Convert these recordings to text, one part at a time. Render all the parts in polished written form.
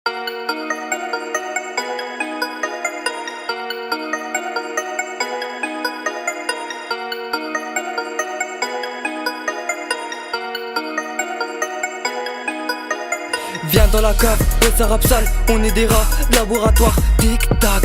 Viens dans la cave, ça rap sale, on est des rats, laboratoire. Tic tac,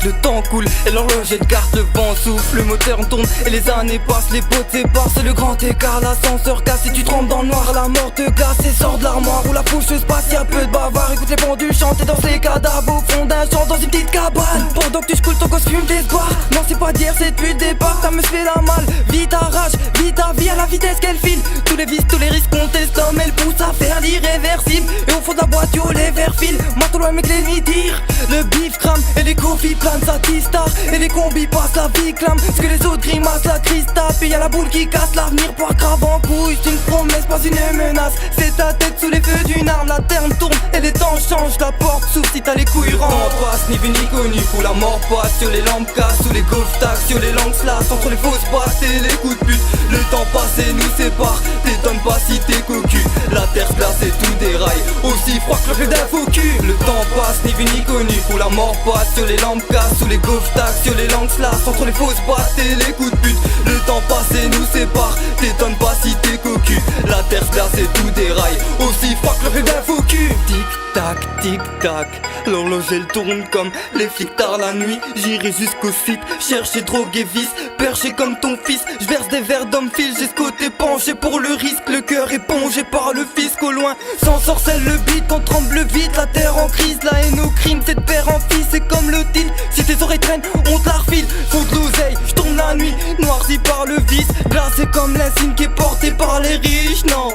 le temps coule et l'horloge est de garde. Le vent souffle, le moteur tourne et les années passent. Les potes séparent, c'est le grand écart. L'ascenseur casse et tu trembles dans le noir. La mort te glace et sort de l'armoire où la foule se passe, y'a peu de bavard. Écoute les pendus chanter dans les cadavres au fond d'un champ dans une petite cabane. Pendant que tu scoules ton costume d'espoir. Non c'est pas d'hier, c'est depuis le départ. Ça me fait la malle, vite arrache, vite ta vie à la vitesse qu'elle file. Tous les vices, tous les risques qu'on teste, l'homme elle pousse à faire l'irréversible. Et au fond de la boîte, yo les verres filent. Maintenant loin mec l'ennemi tire. Le bif crame et les coffees planent sa tista. Et les combis passent la vie clame. Ce que les autres grimacent, la crise tape. Et y'a la boule qui casse l'avenir pour grave en couille. C'est une promesse, pas une menace. C'est ta tête sous les feux d'une arme. La terre tourne et les temps changent. La porte s'ouvre si t'as les couilles rentrent. On passe, ni vu ni connu. Pour la mort passe, sur les lampes cassent. Sous les golf tags, sur les langues slash. Entre les fausses passes et les coups de pute. Le temps passé nous sépare. T'étonnes pas si t'es cocu. La terre se glace et tout déraille. Aussi froid que le rêve d'un faux cul. Le temps passe, ni vu ni connu. Pour la mort passe, sur les lampes cassent. Sous les golf tags, sur les langues slash. Entre les fausses passes et les coups de pute. Le temps passé nous sépare. T'étonnes pas si t'es cocu. La terre se glace et tout déraille. Aussi froid que le rêve d'un faux cul. Tic tac, l'horloge elle tourne comme les flics tard la nuit. J'irai jusqu'au site, chercher drogue et vice. Perché comme ton fils, je verse des verres d'homme fil. J'ai ce côté penché pour le risque. Le cœur épongé par le fisc au loin. Sans sorcelle le beat, quand tremble vite. La terre en crise, la haine au crime. C'est de père en fils, c'est comme le titre. Si tes oreilles traînent, on te la refile. Faut de l'oseille, je tourne la nuit. Noirci par le vice, glacé comme l'insigne qui est porté par les riches. Non,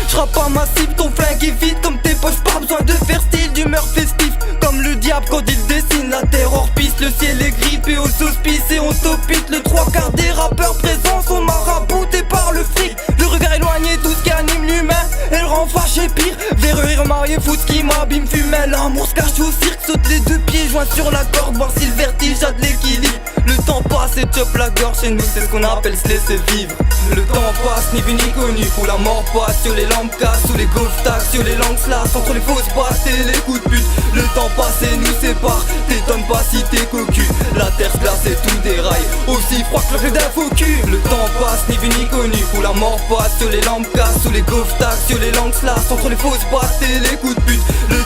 j'rappe pas ma cible, ton flingue est vide comme tes poches, pas besoin de faire style, d'humeur festive. Comme le diable quand il dessine, la terre hors piste, le ciel est grippé au sauce-pisse et on topite. Le trois quarts des rappeurs présents sont maraboutés par le fric. Le regard éloigné, tout ce qui anime l'humain, elle rend fâché pire. Verreux remarié, fout ce qui m'abîme, fumait. L'amour se cache au cirque, saute les deux pieds, joint sur la corde, voir si le vertige a de l'équilibre. Le temps passe et chope la gorge chez nous, c'est ce qu'on appelle se laisser vivre. Le temps passe, ni vu ni connu, pour la mort passe, sur les lampes cassent, sous les golf tags, sur les langues slash, entre les fausses passes et les coups de pute. Le temps passé nous sépare, t'étonnes pas si t'es cocu. La terre se glace et tout déraille, aussi froid que le rêve d'un faux cul. Le temps passe, ni vu ni connu, pour la mort passe, sur les lampes cassent, sous les golf tags, sur les langues slash, entre les fausses passes et les coups de pute. Le